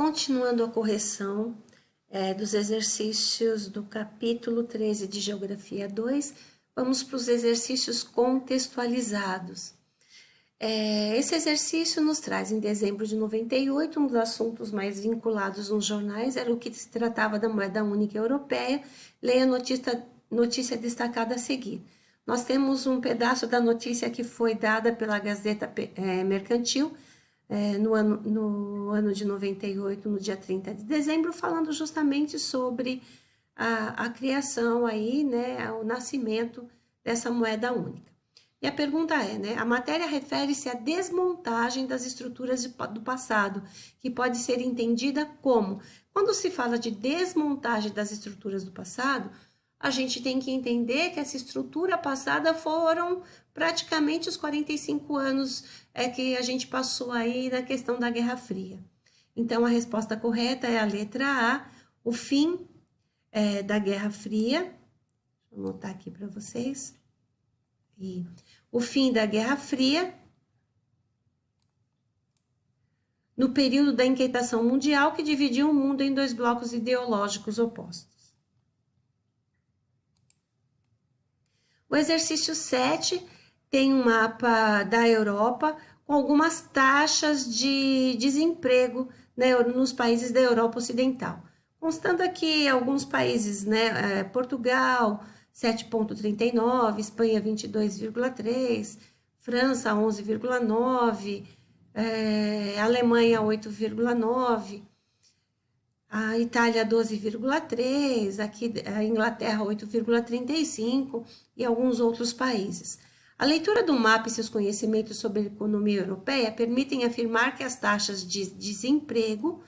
Continuando a correção dos exercícios do capítulo 13 de Geografia 2, vamos para os exercícios contextualizados. Esse exercício nos traz, em dezembro de 98, um dos assuntos mais vinculados nos jornais era o que se tratava da moeda única europeia. Leia a notícia destacada a seguir. Nós temos um pedaço da notícia que foi dada pela Gazeta Mercantil, no ano de 98, no dia 30 de dezembro, falando justamente sobre a criação aí, né, o nascimento dessa moeda única. E a pergunta é, né, a matéria refere-se à desmontagem das estruturas do passado, que pode ser entendida como, quando se fala de desmontagem das estruturas do passado, a gente tem que entender que essa estrutura passada foram praticamente os 45 anos que a gente passou aí na questão da Guerra Fria. Então, a resposta correta é a letra A, o fim da Guerra Fria. Deixa eu anotar aqui para vocês. E o fim da Guerra Fria, no período da inquietação mundial que dividiu o mundo em dois blocos ideológicos opostos. O exercício 7 tem um mapa da Europa com algumas taxas de desemprego, né, nos países da Europa Ocidental. Constando aqui alguns países, né, Portugal, 7,39, Espanha, 22,3, França, 11,9, Alemanha, 8,9, a Itália 12,3, aqui a Inglaterra 8,35 e alguns outros países. A leitura do mapa e seus conhecimentos sobre a economia europeia permitem afirmar que as taxas de desemprego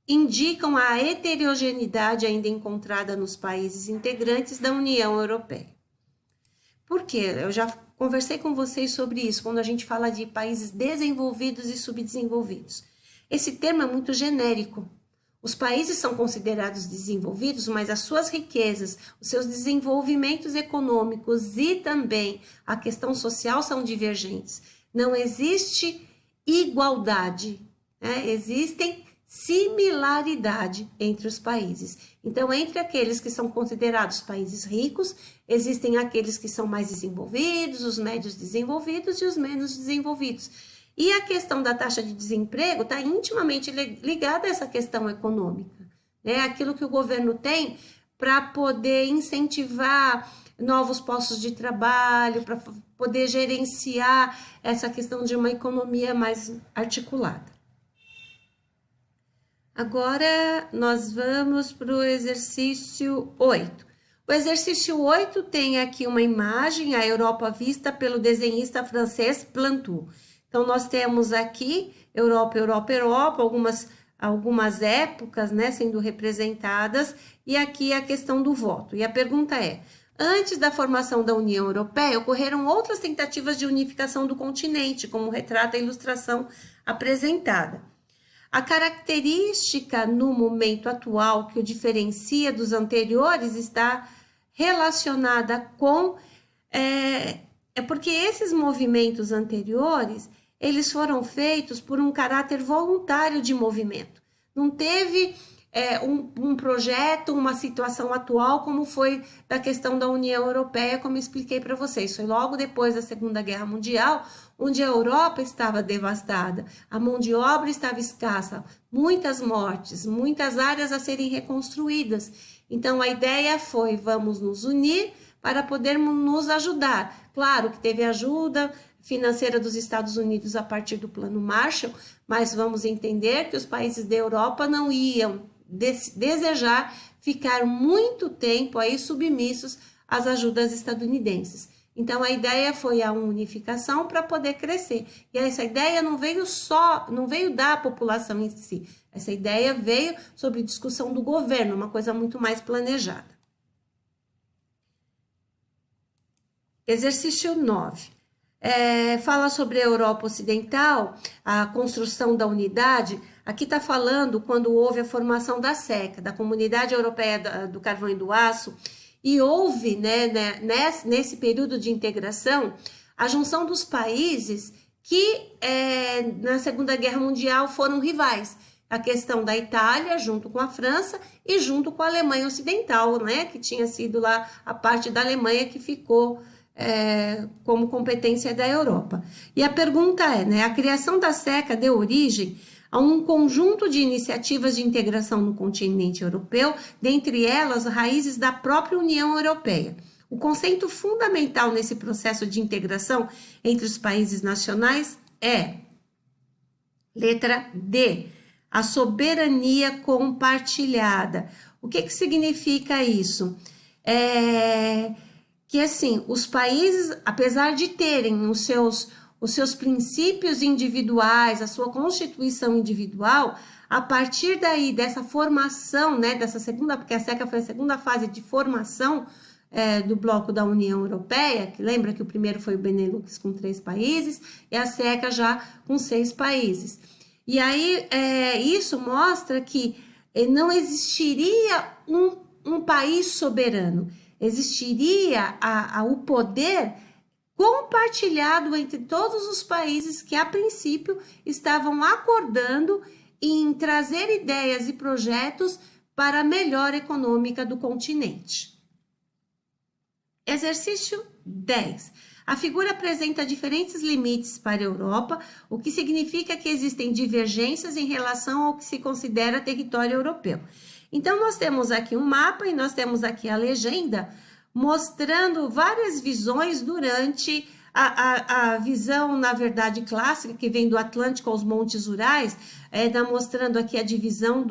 indicam a heterogeneidade ainda encontrada nos países integrantes da União Europeia. Por quê? Eu já conversei com vocês sobre isso, quando a gente fala de países desenvolvidos e subdesenvolvidos. Esse termo é muito genérico. Os países são considerados desenvolvidos, mas as suas riquezas, os seus desenvolvimentos econômicos e também a questão social são divergentes. Não existe igualdade, né? Existem similaridade entre os países. Então, entre aqueles que são considerados países ricos, existem aqueles que são mais desenvolvidos, os médios desenvolvidos e os menos desenvolvidos. E a questão da taxa de desemprego está intimamente ligada a essa questão econômica, né? Aquilo que o governo tem para poder incentivar novos postos de trabalho, para poder gerenciar essa questão de uma economia mais articulada. Agora, nós vamos para o exercício 8. O exercício 8 tem aqui uma imagem, a Europa vista pelo desenhista francês Plantu. Então, nós temos aqui Europa, Europa, Europa, algumas épocas, né, sendo representadas, e aqui a questão do voto. E a pergunta é, antes da formação da União Europeia, ocorreram outras tentativas de unificação do continente, como retrata a ilustração apresentada. A característica no momento atual que o diferencia dos anteriores está relacionada com... porque esses movimentos anteriores, eles foram feitos por um caráter voluntário de movimento. Não teve um projeto, uma situação atual como foi da questão da União Europeia, como expliquei para vocês. Foi logo depois da Segunda Guerra Mundial, onde a Europa estava devastada, a mão de obra estava escassa, muitas mortes, muitas áreas a serem reconstruídas. Então, a ideia foi, vamos nos unir para podermos nos ajudar. Claro que teve ajuda financeira dos Estados Unidos a partir do Plano Marshall, mas vamos entender que os países da Europa não iam desejar ficar muito tempo aí submissos às ajudas estadunidenses. Então, a ideia foi a unificação para poder crescer. E essa ideia não veio da população em si. Essa ideia veio sobre discussão do governo, uma coisa muito mais planejada. Exercício 9. Fala sobre a Europa Ocidental, a construção da unidade. Aqui está falando quando houve a formação da SECA, da Comunidade Europeia do Carvão e do Aço, e houve, né, nesse período de integração, a junção dos países que na Segunda Guerra Mundial foram rivais. A questão da Itália, junto com a França, e junto com a Alemanha Ocidental, né, que tinha sido lá a parte da Alemanha que ficou como competência da Europa. E a pergunta é, né, a criação da SECA deu origem a um conjunto de iniciativas de integração no continente europeu, dentre elas raízes da própria União Europeia. O conceito fundamental nesse processo de integração entre os países nacionais é, letra D, a soberania compartilhada. O que significa isso? Que assim, os países, apesar de terem os seus princípios individuais, a sua constituição individual, a partir daí, dessa formação, né, dessa segunda, porque a SECA foi a segunda fase de formação do bloco da União Europeia, que lembra que o primeiro foi o Benelux com 3 países, e a SECA já com 6 países. E aí, isso mostra que não existiria um país soberano, existiria o poder compartilhado entre todos os países que, a princípio, estavam acordando em trazer ideias e projetos para a melhora econômica do continente. Exercício 10. A figura apresenta diferentes limites para a Europa, o que significa que existem divergências em relação ao que se considera território europeu. Então, nós temos aqui um mapa e nós temos aqui a legenda mostrando várias visões durante a visão, na verdade, clássica, que vem do Atlântico aos Montes Urais, mostrando aqui a divisão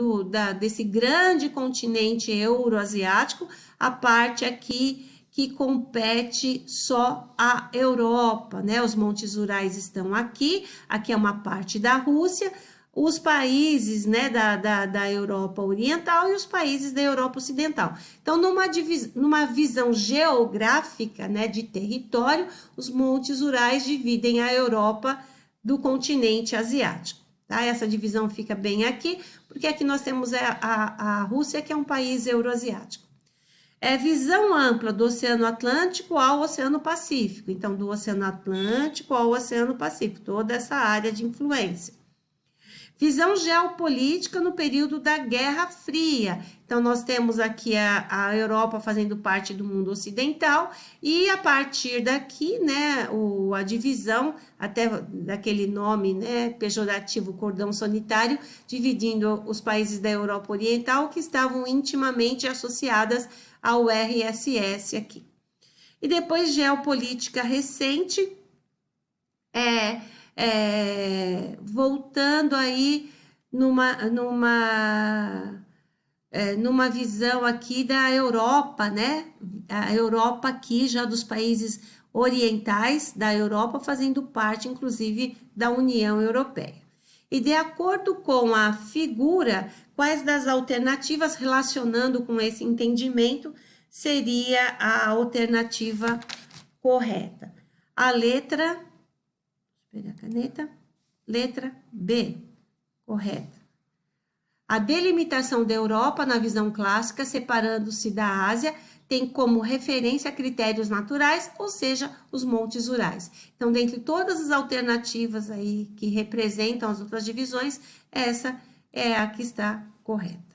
desse grande continente euroasiático, a parte aqui que compete só à Europa, né? Os Montes Urais estão aqui é uma parte da Rússia, os países, né, da Europa Oriental e os países da Europa Ocidental. Então, numa visão geográfica, né, de território, os Montes Urais dividem a Europa do continente asiático. Tá? Essa divisão fica bem aqui, porque aqui nós temos a Rússia, que é um país euroasiático. Visão ampla do Oceano Atlântico ao Oceano Pacífico. Então, do Oceano Atlântico ao Oceano Pacífico, toda essa área de influência. Visão geopolítica no período da Guerra Fria. Então, nós temos aqui a Europa fazendo parte do mundo ocidental e a partir daqui, né, a divisão, até daquele nome, né, pejorativo, cordão sanitário, dividindo os países da Europa Oriental que estavam intimamente associadas ao RSS aqui. E depois, geopolítica recente, voltando aí numa visão aqui da Europa, né? A Europa aqui já dos países orientais da Europa fazendo parte, inclusive, da União Europeia. E de acordo com a figura, quais das alternativas relacionando com esse entendimento seria a alternativa correta? A letra... Pegar a caneta. Letra B, correta. A delimitação da Europa na visão clássica, separando-se da Ásia, tem como referência critérios naturais, ou seja, os Montes Urais. Então, dentre todas as alternativas aí que representam as outras divisões, essa é a que está correta.